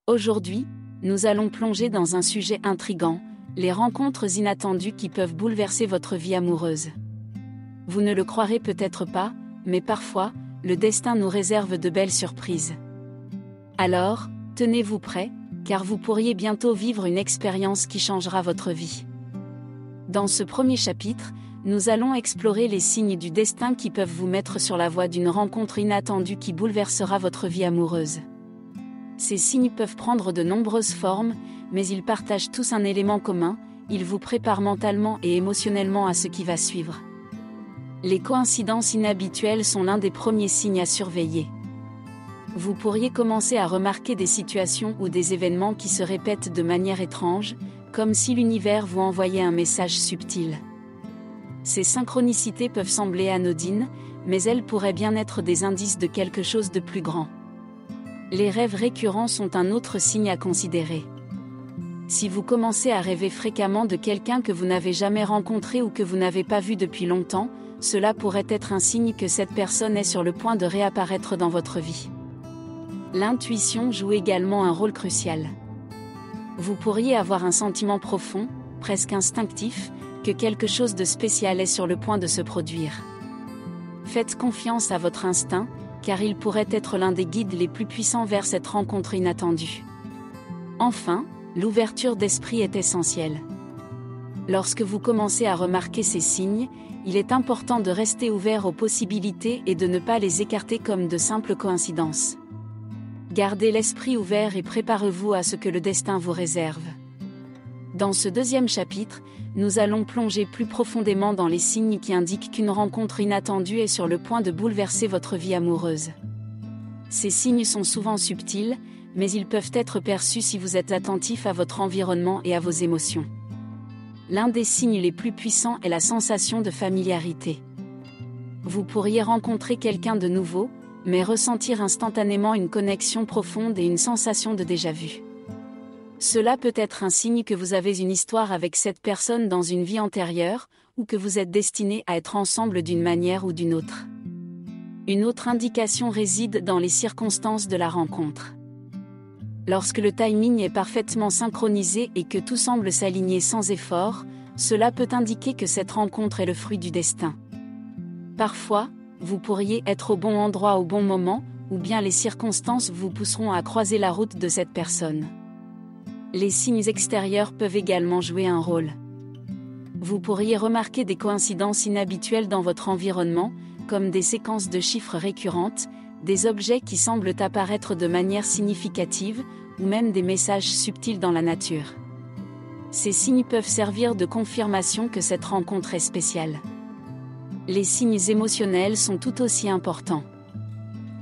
Aujourd'hui, nous allons plonger dans un sujet intrigant, les rencontres inattendues qui peuvent bouleverser votre vie amoureuse. Vous ne le croirez peut-être pas, mais parfois, le destin nous réserve de belles surprises. Alors, tenez-vous prêts, car vous pourriez bientôt vivre une expérience qui changera votre vie. Dans ce premier chapitre, nous allons explorer les signes du destin qui peuvent vous mettre sur la voie d'une rencontre inattendue qui bouleversera votre vie amoureuse. Ces signes peuvent prendre de nombreuses formes, mais ils partagent tous un élément commun, ils vous préparent mentalement et émotionnellement à ce qui va suivre. Les coïncidences inhabituelles sont l'un des premiers signes à surveiller. Vous pourriez commencer à remarquer des situations ou des événements qui se répètent de manière étrange, comme si l'univers vous envoyait un message subtil. Ces synchronicités peuvent sembler anodines, mais elles pourraient bien être des indices de quelque chose de plus grand. Les rêves récurrents sont un autre signe à considérer. Si vous commencez à rêver fréquemment de quelqu'un que vous n'avez jamais rencontré ou que vous n'avez pas vu depuis longtemps, cela pourrait être un signe que cette personne est sur le point de réapparaître dans votre vie. L'intuition joue également un rôle crucial. Vous pourriez avoir un sentiment profond, presque instinctif, que quelque chose de spécial est sur le point de se produire. Faites confiance à votre instinct, car il pourrait être l'un des guides les plus puissants vers cette rencontre inattendue. Enfin, l'ouverture d'esprit est essentielle. Lorsque vous commencez à remarquer ces signes, il est important de rester ouvert aux possibilités et de ne pas les écarter comme de simples coïncidences. Gardez l'esprit ouvert et préparez-vous à ce que le destin vous réserve. Dans ce deuxième chapitre, nous allons plonger plus profondément dans les signes qui indiquent qu'une rencontre inattendue est sur le point de bouleverser votre vie amoureuse. Ces signes sont souvent subtils, mais ils peuvent être perçus si vous êtes attentif à votre environnement et à vos émotions. L'un des signes les plus puissants est la sensation de familiarité. Vous pourriez rencontrer quelqu'un de nouveau, mais ressentir instantanément une connexion profonde et une sensation de déjà-vu. Cela peut être un signe que vous avez une histoire avec cette personne dans une vie antérieure, ou que vous êtes destinés à être ensemble d'une manière ou d'une autre. Une autre indication réside dans les circonstances de la rencontre. Lorsque le timing est parfaitement synchronisé et que tout semble s'aligner sans effort, cela peut indiquer que cette rencontre est le fruit du destin. Parfois, vous pourriez être au bon endroit au bon moment, ou bien les circonstances vous pousseront à croiser la route de cette personne. Les signes extérieurs peuvent également jouer un rôle. Vous pourriez remarquer des coïncidences inhabituelles dans votre environnement, comme des séquences de chiffres récurrentes, des objets qui semblent apparaître de manière significative, ou même des messages subtils dans la nature. Ces signes peuvent servir de confirmation que cette rencontre est spéciale. Les signes émotionnels sont tout aussi importants.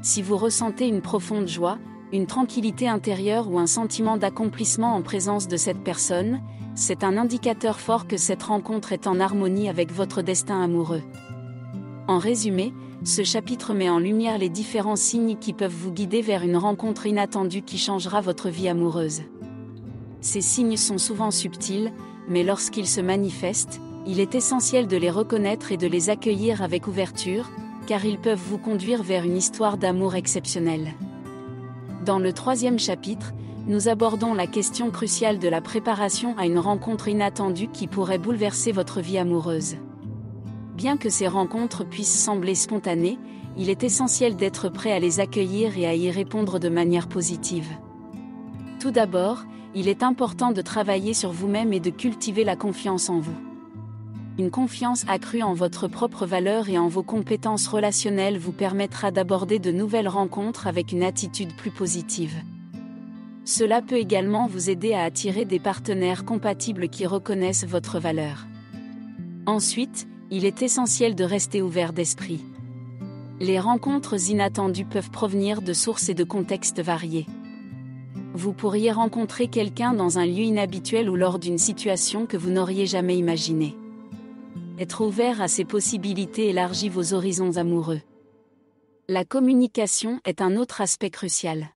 Si vous ressentez une profonde joie, une tranquillité intérieure ou un sentiment d'accomplissement en présence de cette personne, c'est un indicateur fort que cette rencontre est en harmonie avec votre destin amoureux. En résumé, ce chapitre met en lumière les différents signes qui peuvent vous guider vers une rencontre inattendue qui changera votre vie amoureuse. Ces signes sont souvent subtils, mais lorsqu'ils se manifestent, il est essentiel de les reconnaître et de les accueillir avec ouverture, car ils peuvent vous conduire vers une histoire d'amour exceptionnelle. Dans le troisième chapitre, nous abordons la question cruciale de la préparation à une rencontre inattendue qui pourrait bouleverser votre vie amoureuse. Bien que ces rencontres puissent sembler spontanées, il est essentiel d'être prêt à les accueillir et à y répondre de manière positive. Tout d'abord, il est important de travailler sur vous-même et de cultiver la confiance en vous. Une confiance accrue en votre propre valeur et en vos compétences relationnelles vous permettra d'aborder de nouvelles rencontres avec une attitude plus positive. Cela peut également vous aider à attirer des partenaires compatibles qui reconnaissent votre valeur. Ensuite, il est essentiel de rester ouvert d'esprit. Les rencontres inattendues peuvent provenir de sources et de contextes variés. Vous pourriez rencontrer quelqu'un dans un lieu inhabituel ou lors d'une situation que vous n'auriez jamais imaginée. Être ouvert à ces possibilités élargit vos horizons amoureux. La communication est un autre aspect crucial.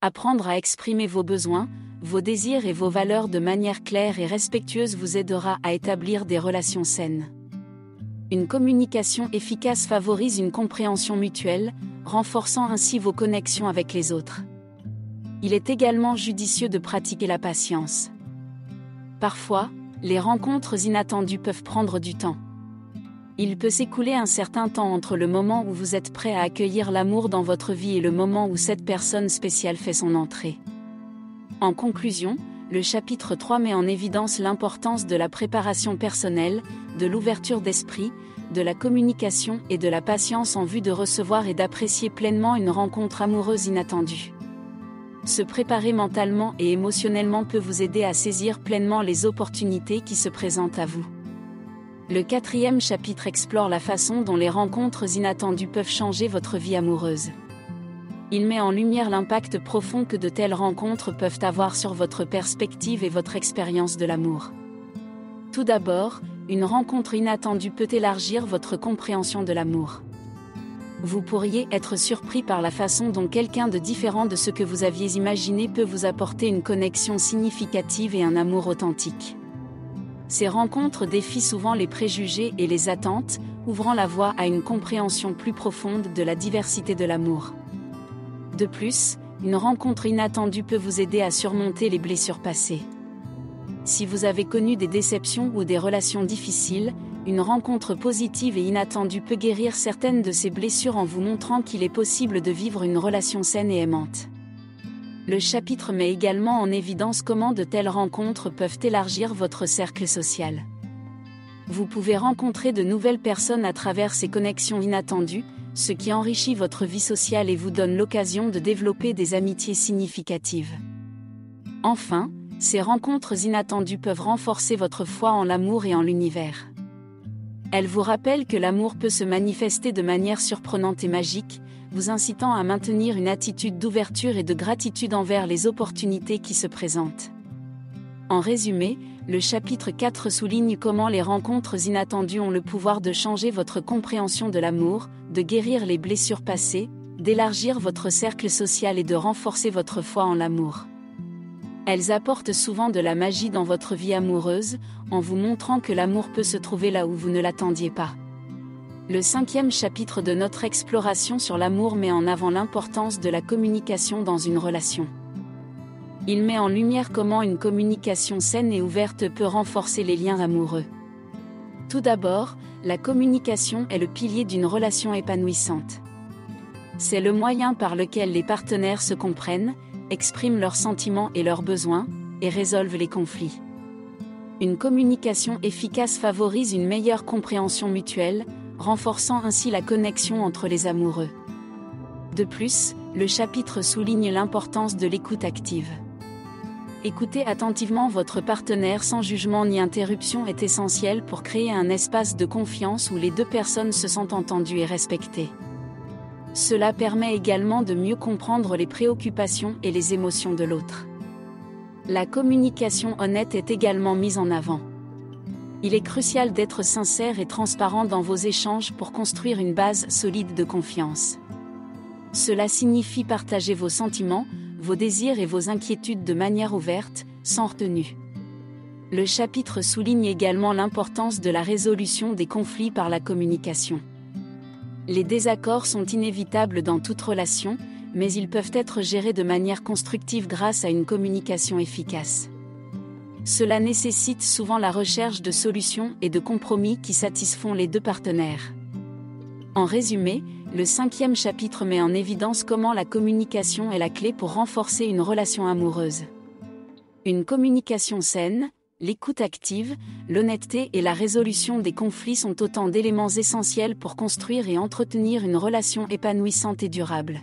Apprendre à exprimer vos besoins, vos désirs et vos valeurs de manière claire et respectueuse vous aidera à établir des relations saines. Une communication efficace favorise une compréhension mutuelle, renforçant ainsi vos connexions avec les autres. Il est également judicieux de pratiquer la patience. Parfois, les rencontres inattendues peuvent prendre du temps. Il peut s'écouler un certain temps entre le moment où vous êtes prêt à accueillir l'amour dans votre vie et le moment où cette personne spéciale fait son entrée. En conclusion, le chapitre 3 met en évidence l'importance de la préparation personnelle, de l'ouverture d'esprit, de la communication et de la patience en vue de recevoir et d'apprécier pleinement une rencontre amoureuse inattendue. Se préparer mentalement et émotionnellement peut vous aider à saisir pleinement les opportunités qui se présentent à vous. Le 4e chapitre explore la façon dont les rencontres inattendues peuvent changer votre vie amoureuse. Il met en lumière l'impact profond que de telles rencontres peuvent avoir sur votre perspective et votre expérience de l'amour. Tout d'abord, une rencontre inattendue peut élargir votre compréhension de l'amour. Vous pourriez être surpris par la façon dont quelqu'un de différent de ce que vous aviez imaginé peut vous apporter une connexion significative et un amour authentique. Ces rencontres défient souvent les préjugés et les attentes, ouvrant la voie à une compréhension plus profonde de la diversité de l'amour. De plus, une rencontre inattendue peut vous aider à surmonter les blessures passées. Si vous avez connu des déceptions ou des relations difficiles, une rencontre positive et inattendue peut guérir certaines de ces blessures en vous montrant qu'il est possible de vivre une relation saine et aimante. Le chapitre met également en évidence comment de telles rencontres peuvent élargir votre cercle social. Vous pouvez rencontrer de nouvelles personnes à travers ces connexions inattendues, ce qui enrichit votre vie sociale et vous donne l'occasion de développer des amitiés significatives. Enfin, ces rencontres inattendues peuvent renforcer votre foi en l'amour et en l'univers. Elles vous rappellent que l'amour peut se manifester de manière surprenante et magique, vous incitant à maintenir une attitude d'ouverture et de gratitude envers les opportunités qui se présentent. En résumé, le chapitre 4 souligne comment les rencontres inattendues ont le pouvoir de changer votre compréhension de l'amour, de guérir les blessures passées, d'élargir votre cercle social et de renforcer votre foi en l'amour. Elles apportent souvent de la magie dans votre vie amoureuse, en vous montrant que l'amour peut se trouver là où vous ne l'attendiez pas. Le 5e chapitre de notre exploration sur l'amour met en avant l'importance de la communication dans une relation. Il met en lumière comment une communication saine et ouverte peut renforcer les liens amoureux. Tout d'abord, la communication est le pilier d'une relation épanouissante. C'est le moyen par lequel les partenaires se comprennent, expriment leurs sentiments et leurs besoins, et résolvent les conflits. Une communication efficace favorise une meilleure compréhension mutuelle, renforçant ainsi la connexion entre les amoureux. De plus, le chapitre souligne l'importance de l'écoute active. Écouter attentivement votre partenaire sans jugement ni interruption est essentiel pour créer un espace de confiance où les deux personnes se sentent entendues et respectées. Cela permet également de mieux comprendre les préoccupations et les émotions de l'autre. La communication honnête est également mise en avant. Il est crucial d'être sincère et transparent dans vos échanges pour construire une base solide de confiance. Cela signifie partager vos sentiments, vos désirs et vos inquiétudes de manière ouverte, sans retenue. Le chapitre souligne également l'importance de la résolution des conflits par la communication. Les désaccords sont inévitables dans toute relation, mais ils peuvent être gérés de manière constructive grâce à une communication efficace. Cela nécessite souvent la recherche de solutions et de compromis qui satisfont les deux partenaires. En résumé, le 5e chapitre met en évidence comment la communication est la clé pour renforcer une relation amoureuse. Une communication saine, l'écoute active, l'honnêteté et la résolution des conflits sont autant d'éléments essentiels pour construire et entretenir une relation épanouissante et durable.